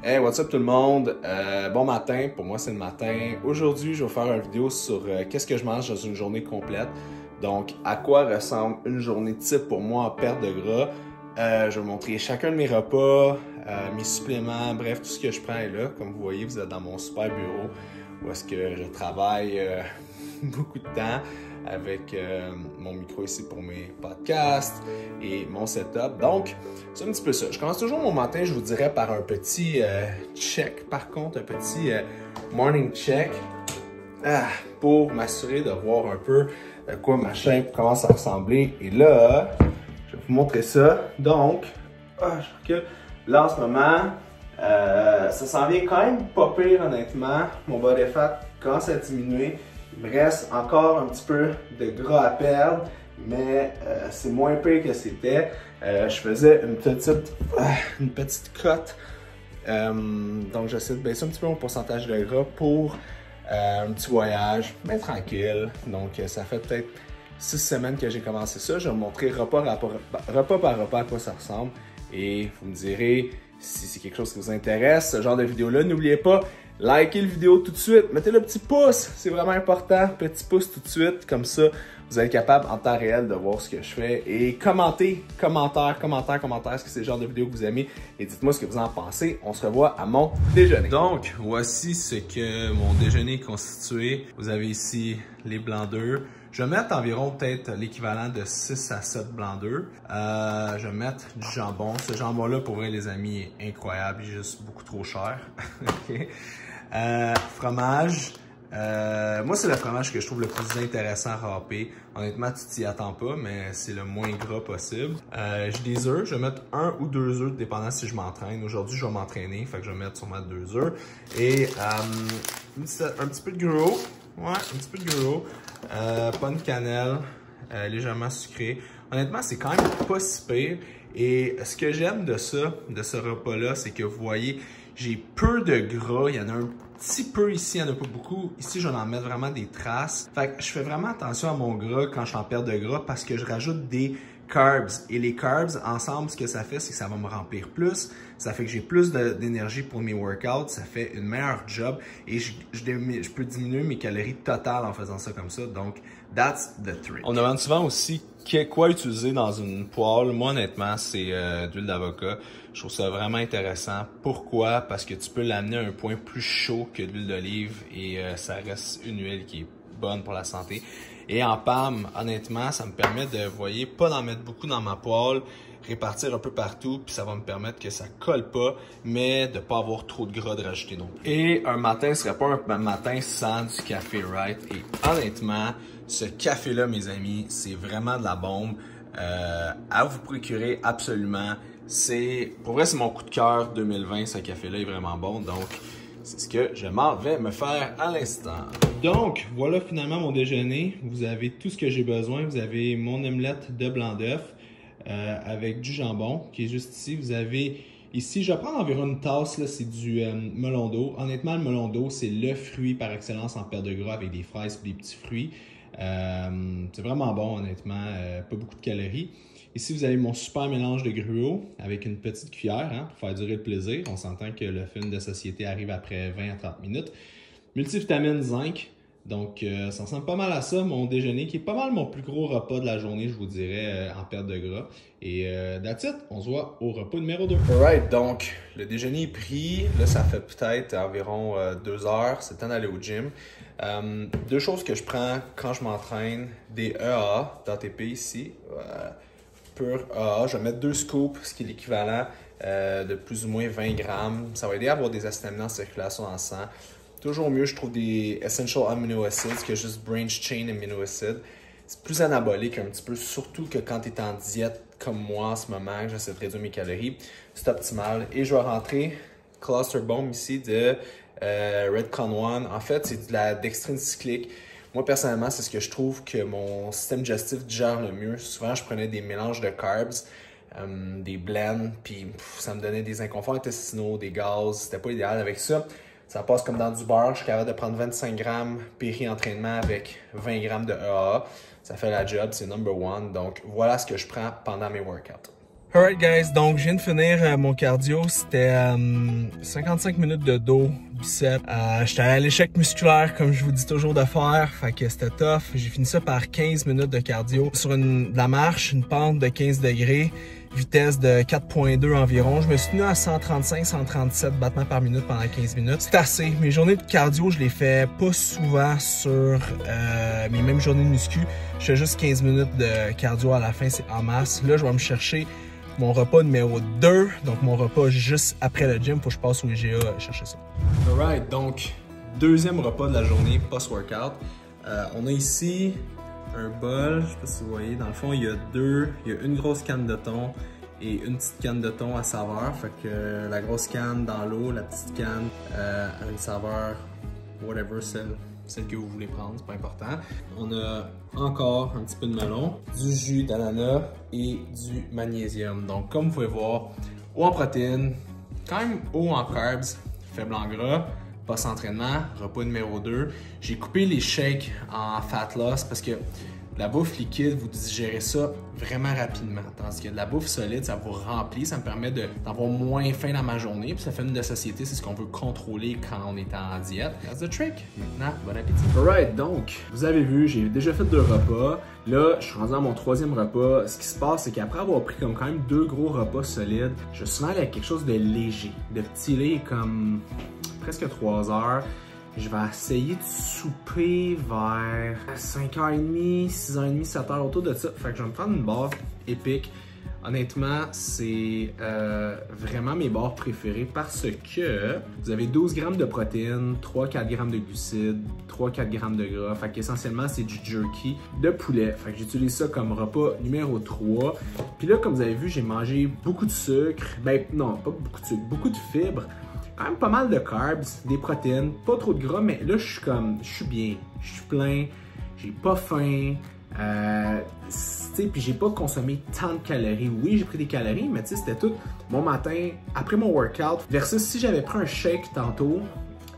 Hey, what's up tout le monde? Bon matin, pour moi c'est le matin. Aujourd'hui, je vais faire une vidéo sur qu'est-ce que je mange dans une journée complète. Donc, à quoi ressemble une journée type pour moi en perte de gras. Je vais vous montrer chacun de mes repas, mes suppléments, bref, tout ce que je prends est là. Comme vous voyez, vous êtes dans mon super bureau où est-ce que je travaille beaucoup de temps avec mon micro ici pour mes podcasts et mon setup. Donc, c'est un petit peu ça. Je commence toujours mon matin, je vous dirais, par un petit check, par contre, un petit morning check pour m'assurer de voir un peu de quoi ma shape commence à ressembler. Et là, je vais vous montrer ça. Donc, je recule. Là, en ce moment, ça s'en vient quand même pas pire, honnêtement. Mon body fat commence à diminuer. Il me reste encore un petit peu de gras à perdre, mais c'est moins pire que c'était. Je faisais une petite cote. Donc j'essaie de baisser un petit peu mon pourcentage de gras pour un petit voyage, mais tranquille. Donc ça fait peut-être 6 semaines que j'ai commencé ça. Je vais vous montrer repas par repas à quoi ça ressemble. Et vous me direz si c'est quelque chose qui vous intéresse, ce genre de vidéo-là. N'oubliez pas, likez la vidéo tout de suite, mettez le petit pouce, c'est vraiment important, petit pouce tout de suite, comme ça, vous êtes capable en temps réel de voir ce que je fais. Et commentez, commentaire, est-ce que c'est le genre de vidéo que vous aimez, et dites-moi ce que vous en pensez. On se revoit à mon déjeuner. Donc, voici ce que mon déjeuner est constitué. Vous avez ici les blancs d'œufs. Je vais mettre environ peut-être l'équivalent de 6 à 7 blancs d'œufs. Je vais mettre du jambon. Ce jambon-là, pour vrai, les amis, est incroyable. Il est juste beaucoup trop cher. Okay. Fromage. Moi, c'est le fromage que je trouve le plus intéressant à râper. Honnêtement, tu t'y attends pas, mais c'est le moins gras possible. J'ai des œufs. Je vais mettre 1 ou 2 œufs, dépendant si je m'entraîne. Aujourd'hui, je vais m'entraîner, fait que je vais mettre sûrement 2 œufs. Et un petit peu de gruau. Ouais, un petit peu de gruau. Pas de cannelle, légèrement sucré. Honnêtement, c'est quand même pas si pire. Et ce que j'aime de ce repas-là, c'est que vous voyez, j'ai peu de gras. Il y en a un petit peu ici, il n'y en a pas beaucoup. Ici, je vais en mettre vraiment des traces. Fait que je fais vraiment attention à mon gras quand je suis en perte de gras parce que je rajoute des carbs. Et les carbs, ensemble, ce que ça fait, c'est que ça va me remplir plus. Ça fait que j'ai plus d'énergie pour mes workouts. Ça fait une meilleure job. Et je peux diminuer mes calories totales en faisant ça comme ça. Donc, that's the trick. On demande souvent aussi quoi utiliser dans une poêle. Moi, honnêtement, c'est d'huile d'avocat. Je trouve ça vraiment intéressant. Pourquoi? Parce que tu peux l'amener à un point plus chaud que l'huile d'olive et ça reste une huile qui est bonne pour la santé. Et en PAM, honnêtement, ça me permet de, vous voyez, pas d'en mettre beaucoup dans ma poêle, répartir un peu partout, puis ça va me permettre que ça colle pas, mais de pas avoir trop de gras de rajouter non plus. Et un matin serait pas un matin sans du café, right? Et honnêtement, ce café-là, mes amis, c'est vraiment de la bombe. À vous procurer absolument. Pour vrai, c'est mon coup de cœur 2020. Ce café-là est vraiment bon. Donc, c'est ce que je m'en vais me faire à l'instant. Donc, voilà finalement mon déjeuner. Vous avez tout ce que j'ai besoin. Vous avez mon omelette de blanc d'œuf avec du jambon qui est juste ici. Vous avez ici, je vais prendre environ une tasse. C'est du melon d'eau. Honnêtement, le melon d'eau, c'est le fruit par excellence en perte de gras avec des fraises et des petits fruits. C'est vraiment bon, honnêtement. Pas beaucoup de calories. Ici, vous avez mon super mélange de gruau avec une petite cuillère pour faire durer le plaisir. On s'entend que le film de société arrive après 20 à 30 minutes. Multivitamine zinc. Donc, ça ressemble pas mal à ça, mon déjeuner, qui est pas mal mon plus gros repas de la journée, je vous dirais, en perte de gras. Et that's it. On se voit au repas numéro 2. Alright, donc, le déjeuner est pris. Là, ça fait peut-être environ 2 heures. C'est le temps d'aller au gym. 2 choses que je prends quand je m'entraîne. Des EA d'ATP ici. Pur AA. Je vais mettre 2 scoops, ce qui est l'équivalent de plus ou moins 20 grammes. Ça va aider à avoir des acétamines en circulation dans le sang. Toujours mieux, je trouve, des Essential Amino Acids que juste Branch Chain Amino Acids. C'est plus anabolique un petit peu, surtout que quand tu es en diète comme moi en ce moment, que j'essaie de réduire mes calories. C'est optimal. Et je vais rentrer Cluster Bomb ici de Redcon One. En fait, c'est de la dextrine cyclique. Moi, personnellement, c'est ce que je trouve que mon système digestif digère le mieux. Souvent, je prenais des mélanges de carbs, des blends, puis ça me donnait des inconforts intestinaux, des gaz. C'était pas idéal avec ça. Ça passe comme dans du beurre. Je suis capable de prendre 25 grammes péri-entraînement avec 20 grammes de EAA. Ça fait la job, c'est number one. Donc, voilà ce que je prends pendant mes workouts. Alright guys, donc je viens de finir mon cardio, c'était 55 minutes de dos, biceps. J'étais à l'échec musculaire comme je vous dis toujours de faire, fait que c'était tough. J'ai fini ça par 15 minutes de cardio sur de la marche, une pente de 15 degrés, vitesse de 4.2 environ. Je me suis tenu à 135-137 battements par minute pendant 15 minutes. C'est assez. Mes journées de cardio, je les fais pas souvent sur mes mêmes journées de muscu. Je fais juste 15 minutes de cardio à la fin, c'est en masse. Là, je vais me chercher mon repas numéro 2, donc mon repas juste après le gym, faut que je passe au IGA chercher ça. Alright, donc deuxième repas de la journée post-workout. On a ici un bol, je sais pas si vous voyez, dans le fond il y a une grosse canne de thon et une petite canne de thon à saveur, fait que la grosse canne dans l'eau, la petite canne a une saveur, whatever, celle que vous voulez prendre, c'est pas important. On a encore un petit peu de melon, du jus d'ananas et du magnésium. Donc comme vous pouvez voir, haut en protéines, quand même haut en carbs, faible en gras, post-entraînement, repas numéro 2. J'ai coupé les shakes en fat loss parce que la bouffe liquide, vous digérez ça vraiment rapidement. Tandis que de la bouffe solide, ça vous remplit, ça me permet d'avoir moins faim dans ma journée. Puis ça fait une de satiété, c'est ce qu'on veut contrôler quand on est en diète. That's the trick. Maintenant, bon appétit. Alright, donc, vous avez vu, j'ai déjà fait 2 repas. Là, je suis rendu à mon 3e repas. Ce qui se passe, c'est qu'après avoir pris comme quand même 2 gros repas solides, je suis souvent avec quelque chose de léger, de petit lait comme presque 3 heures. Je vais essayer de souper vers 5h30, 6h30, 7h, autour de ça. Fait que je vais me prendre une barre épique. Honnêtement, c'est vraiment mes barres préférées parce que vous avez 12 grammes de protéines, 3-4 grammes de glucides, 3-4 grammes de gras. Fait qu'essentiellement, c'est du jerky de poulet. Fait que j'utilise ça comme repas numéro 3. Puis là, comme vous avez vu, j'ai mangé beaucoup de sucre. Ben non, pas beaucoup de sucre, beaucoup de fibres. Quand même pas mal de carbs, des protéines, pas trop de gras, mais là je suis bien, je suis plein, j'ai pas faim, puis j'ai pas consommé tant de calories. Oui, j'ai pris des calories, mais c'était tout mon matin après mon workout. Versus si j'avais pris un shake tantôt,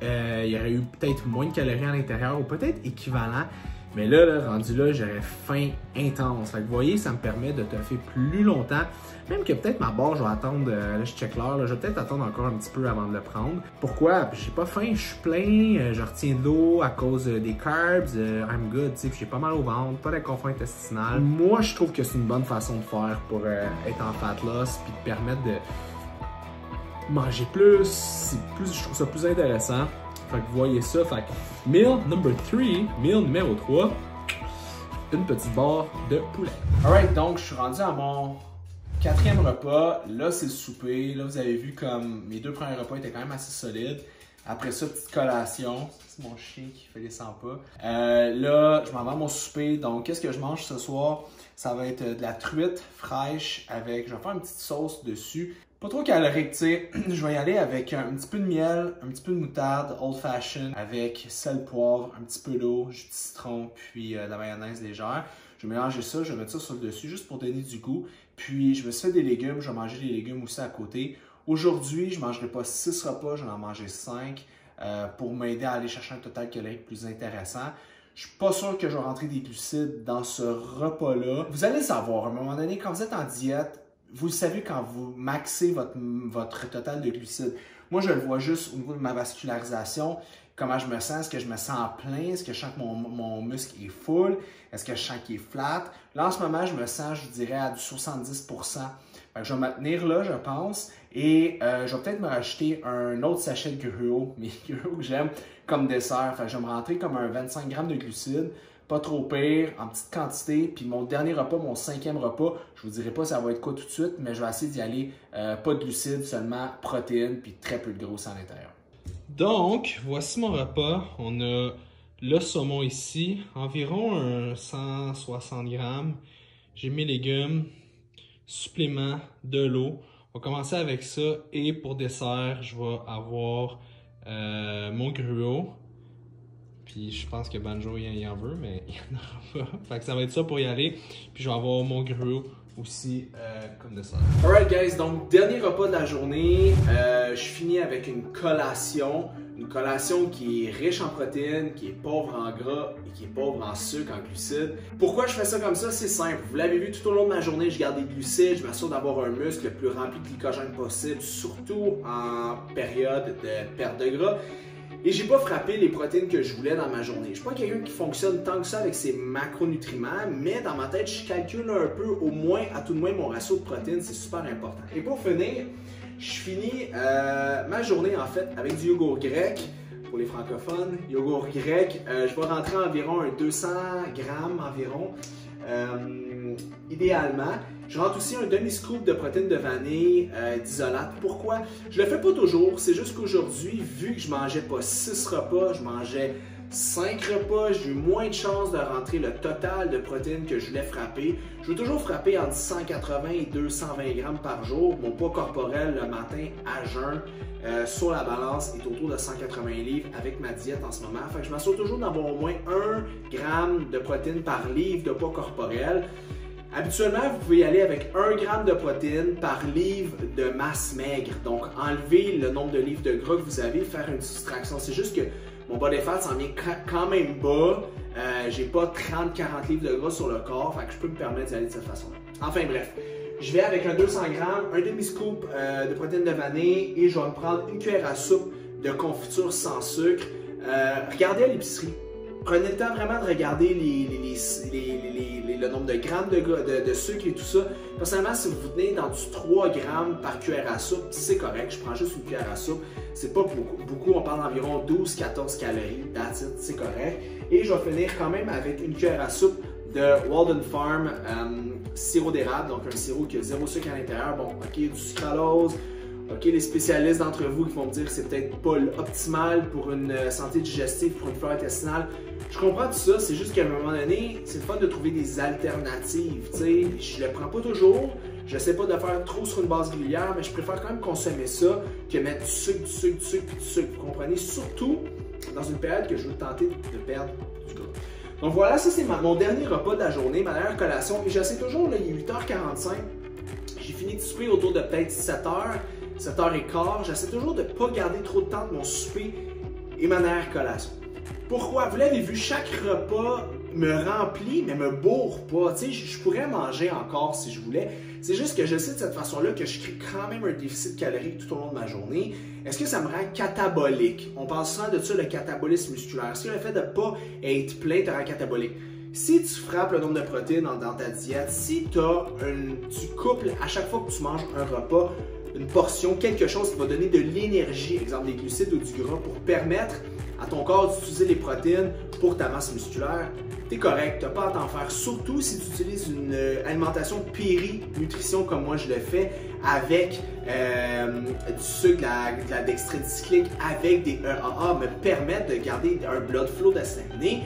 il y aurait eu peut-être moins de calories à l'intérieur ou peut-être équivalent. Mais là, rendu là, j'aurais faim intense. Fait que vous voyez, ça me permet de toffer plus longtemps. Même que peut-être ma barre, je vais attendre, là je check l'heure, je vais peut-être attendre encore un petit peu avant de le prendre. Pourquoi? J'ai pas faim, je suis plein, je retiens de l'eau à cause des carbs, I'm good, tu sais, j'ai pas mal au ventre, pas d'inconfort intestinal. Moi, je trouve que c'est une bonne façon de faire pour être en fat loss puis te permettre de manger plus, je trouve ça plus intéressant. Fait que vous voyez ça, fait que meal number 3, meal numéro 3, une petite barre de poulet. Alright, donc je suis rendu à mon 4e repas. Là, c'est le souper. Là, vous avez vu comme mes 2 premiers repas étaient quand même assez solides. Après ça, petite collation. C'est mon chien qui fait les 100 pas. Là, je m'en vais à mon souper. Donc, qu'est-ce que je mange ce soir? Ça va être de la truite fraîche avec, je vais faire une petite sauce dessus. Pas trop calorique, tu sais. Je vais y aller avec un petit peu de miel, un petit peu de moutarde, old fashion, avec sel, poivre, un petit peu d'eau, jus de citron, puis de la mayonnaise légère. Je vais mélanger ça, je vais mettre ça sur le dessus juste pour donner du goût. Puis je me suis fait des légumes, je vais manger des légumes aussi à côté. Aujourd'hui, je ne mangerai pas 6 repas, je vais en manger 5 pour m'aider à aller chercher un total calorique plus intéressant. Je suis pas sûr que je vais rentrer des glucides dans ce repas-là. Vous allez savoir, à un moment donné, quand vous êtes en diète, vous le savez quand vous maxez votre total de glucides. Moi, je le vois juste au niveau de ma vascularisation, comment je me sens. Est-ce que je me sens plein? Est-ce que je sens que mon muscle est full? Est-ce que je sens qu'il est flat? Là, en ce moment, je me sens, je dirais, à du 70%. Fait que je vais me tenir là, je pense. Et je vais peut-être me racheter un autre sachet de gruau, mes gruau que j'aime, comme dessert. Fait que je vais me rentrer comme un 25 grammes de glucides. Pas trop pire, en petite quantité. Puis mon dernier repas, mon 5e repas, je vous dirai pas ça va être quoi tout de suite, mais je vais essayer d'y aller pas de glucides, seulement protéines, puis très peu de gros à l'intérieur. Donc, voici mon repas. On a le saumon ici, environ 160 grammes. J'ai mes légumes, supplément, de l'eau. On va commencer avec ça. Et pour dessert, je vais avoir mon gruau. Puis je pense que Banjo il en veut, mais il n'y en aura pas. Fait que ça va être ça pour y aller. Puis je vais avoir mon gruau aussi comme dessert. Alright guys, donc dernier repas de la journée. Je finis avec une collation Une collation qui est riche en protéines, qui est pauvre en gras et qui est pauvre en sucre, en glucides. Pourquoi je fais ça comme ça? C'est simple. Vous l'avez vu tout au long de ma journée, je garde des glucides, je m'assure d'avoir un muscle le plus rempli de glycogène possible, surtout en période de perte de gras. Et j'ai pas frappé les protéines que je voulais dans ma journée. Je suis pas quelqu'un qui fonctionne tant que ça avec ses macronutriments, mais dans ma tête, je calcule un peu, au moins, à tout de moins, mon ratio de protéines, c'est super important. Et pour finir, je finis ma journée en fait avec du yogourt grec. Pour les francophones, yogourt grec, je vais rentrer environ un 200 grammes environ, idéalement. Je rentre aussi un demi-scoop de protéines de vanille d'isolate. Pourquoi? Je le fais pas toujours, c'est juste qu'aujourd'hui, vu que je mangeais pas 6 repas, je mangeais 5 repas, j'ai eu moins de chances de rentrer le total de protéines que je voulais frapper. Je veux toujours frapper entre 180 et 220 grammes par jour. Mon poids corporel le matin à jeun sur la balance est autour de 180 livres avec ma diète en ce moment. Fait que je m'assure toujours d'avoir au moins 1 gramme de protéines par livre de poids corporel. Habituellement, vous pouvez y aller avec 1 gramme de protéines par livre de masse maigre. Donc, enlever le nombre de livres de gras que vous avez, faire une soustraction. C'est juste que mon body fat s'en vient quand même bas. J'ai pas 30-40 livres de gras sur le corps, fait que je peux me permettre d'y aller de cette façon-là. Enfin bref, je vais avec un 200 grammes, un demi-scoop de protéines de vanille et je vais me prendre une cuillère à soupe de confiture sans sucre. Regardez à l'épicerie. Prenez le temps vraiment de regarder le nombre de grammes de sucre et tout ça. Personnellement, si vous tenez dans du 3 grammes par cuillère à soupe, c'est correct. Je prends juste une cuillère à soupe. C'est pas beaucoup. On parle d'environ 12-14 calories. That's it, c'est correct. Et je vais finir quand même avec une cuillère à soupe de Walden Farm sirop d'érable. Donc un sirop qui a 0 sucre à l'intérieur. Bon, ok, du sucralose. Ok, les spécialistes d'entre vous qui vont me dire que c'est peut-être pas l'optimal pour une santé digestive, pour une flore intestinale. Je comprends tout ça, c'est juste qu'à un moment donné, c'est le fun de trouver des alternatives. T'sais. Je le prends pas toujours, je sais pas de faire trop sur une base régulière, mais je préfère quand même consommer ça que mettre du sucre, puis du sucre. Vous comprenez? Surtout dans une période que je veux tenter de perdre du gras. Donc voilà, ça c'est mon dernier repas de la journée, ma dernière collation. Et j'essaie toujours, là, il est 8h45. J'ai fini de souper autour de peut-être 7h. 7h15, j'essaie toujours de ne pas garder trop de temps de mon souper et ma dernière collation. Pourquoi? Vous l'avez vu, chaque repas me remplit, mais me bourre pas. Tu sais, je pourrais manger encore si je voulais. C'est juste que je sais de cette façon-là que je crée quand même un déficit calorique tout au long de ma journée. Est-ce que ça me rend catabolique? On parle souvent de ça, le catabolisme musculaire. Est-ce que le fait de ne pas être plein te rend catabolique? Si tu frappes le nombre de protéines dans ta diète, si tu couples à chaque fois que tu manges un repas, une portion, quelque chose qui va donner de l'énergie, exemple des glucides ou du gras, pour permettre à ton corps d'utiliser les protéines pour ta masse musculaire, t'es correct, t'as pas à t'en faire. Surtout si tu utilises une alimentation péri-nutrition comme moi je le fais, avec du sucre, de la dextrine cyclique, avec des EAA, me permettent de garder un blood flow d'assaini.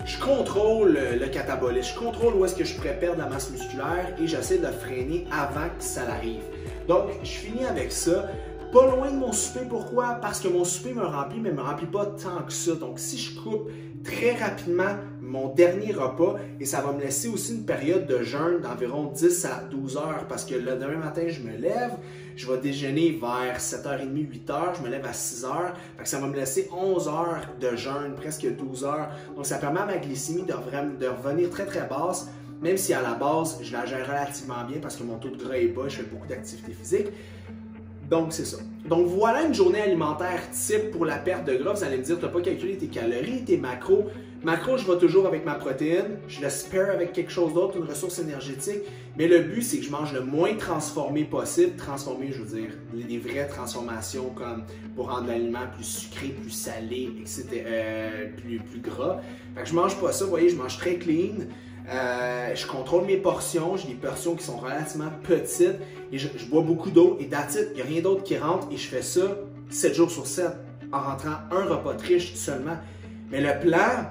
Je contrôle le catabolisme, je contrôle où est-ce que je pourrais perdre la masse musculaire et j'essaie de le freiner avant que ça arrive. Donc, je finis avec ça. Pas loin de mon souper, pourquoi? Parce que mon souper me remplit, mais ne me remplit pas tant que ça. Donc, si je coupe très rapidement mon dernier repas, et ça va me laisser aussi une période de jeûne d'environ 10 à 12 heures, parce que le demain matin, je me lève, je vais déjeuner vers 7h30, 8h, je me lève à 6h, donc ça va me laisser 11 heures de jeûne, presque 12 heures. Donc, ça permet à ma glycémie de revenir très, très basse, même si à la base, je la gère relativement bien parce que mon taux de gras est bas, je fais beaucoup d'activité physique. Donc, c'est ça. Donc, voilà une journée alimentaire type pour la perte de gras. Vous allez me dire, tu n'as pas calculé tes calories, tes macros. Macros, je vais toujours avec ma protéine. Je le spare avec quelque chose d'autre, une ressource énergétique. Mais le but, c'est que je mange le moins transformé possible. Transformé, je veux dire, des vraies transformations comme pour rendre l'aliment plus sucré, plus salé, etc., plus gras. Fait que je mange pas ça, vous voyez, je mange très clean. Je contrôle mes portions, j'ai des portions qui sont relativement petites et je bois beaucoup d'eau et that's it, il n'y a rien d'autre qui rentre et je fais ça 7 jours sur 7 en rentrant un repas de riche seulement. Mais le plan,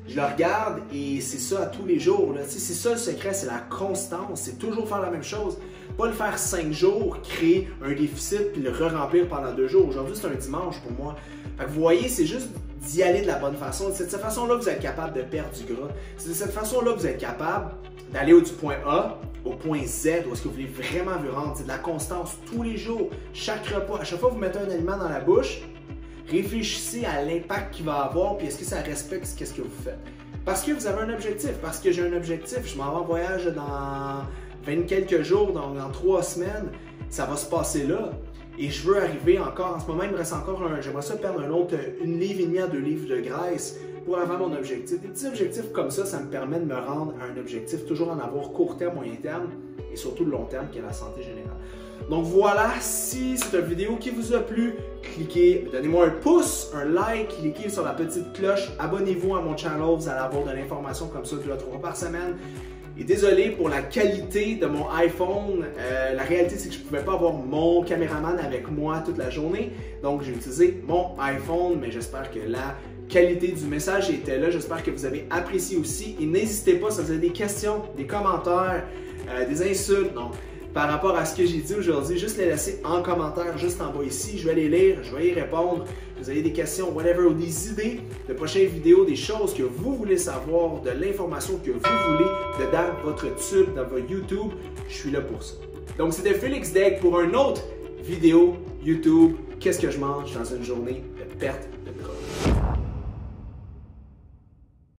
je le regarde et c'est ça à tous les jours. C'est ça le secret, c'est la constance, c'est toujours faire la même chose. Pas le faire 5 jours, créer un déficit puis le re-remplir pendant 2 jours. Aujourd'hui, c'est un dimanche pour moi. Fait que vous voyez, c'est juste d'y aller de la bonne façon. C'est de cette façon-là que vous êtes capable de perdre du gras. C'est de cette façon-là que vous êtes capable d'aller du point A au point Z, où est-ce que vous voulez vraiment vous rendre. C'est de la constance tous les jours, chaque repas. À chaque fois que vous mettez un aliment dans la bouche, Réfléchissez à l'impact qu'il va avoir, puis est-ce que ça respecte ce que vous faites. Parce que vous avez un objectif, parce que j'ai un objectif, je m'en vais en voyage dans 20 quelques jours, dans 3 semaines, ça va se passer là. Et je veux arriver encore, en ce moment, il me reste encore j'aimerais ça perdre une livre et demi à 2 livres de graisse pour avoir mon objectif. Des petits objectifs comme ça me permet de me rendre à un objectif, toujours en avoir court terme, moyen terme et surtout le long terme qui est la santé générale. Donc voilà, si c'est une vidéo qui vous a plu, cliquez, donnez-moi un pouce, un like, cliquez sur la petite cloche, abonnez-vous à mon channel, vous allez avoir de l'information comme ça 2 à 3 fois par semaine. Et désolé pour la qualité de mon iPhone, la réalité c'est que je ne pouvais pas avoir mon caméraman avec moi toute la journée, donc j'ai utilisé mon iPhone, mais j'espère que la qualité du message était là, j'espère que vous avez apprécié aussi, et n'hésitez pas si vous avez des questions, des commentaires, des insultes, donc par rapport à ce que j'ai dit aujourd'hui, juste les laisser en commentaire, juste en bas ici, je vais les lire, je vais y répondre. Si vous avez des questions, whatever, ou des idées de prochaines vidéos, des choses que vous voulez savoir, de l'information que vous voulez dans votre tube, dans votre YouTube, je suis là pour ça. Donc c'était Félix Daigle pour une autre vidéo YouTube, qu'est-ce que je mange dans une journée de perte de gras.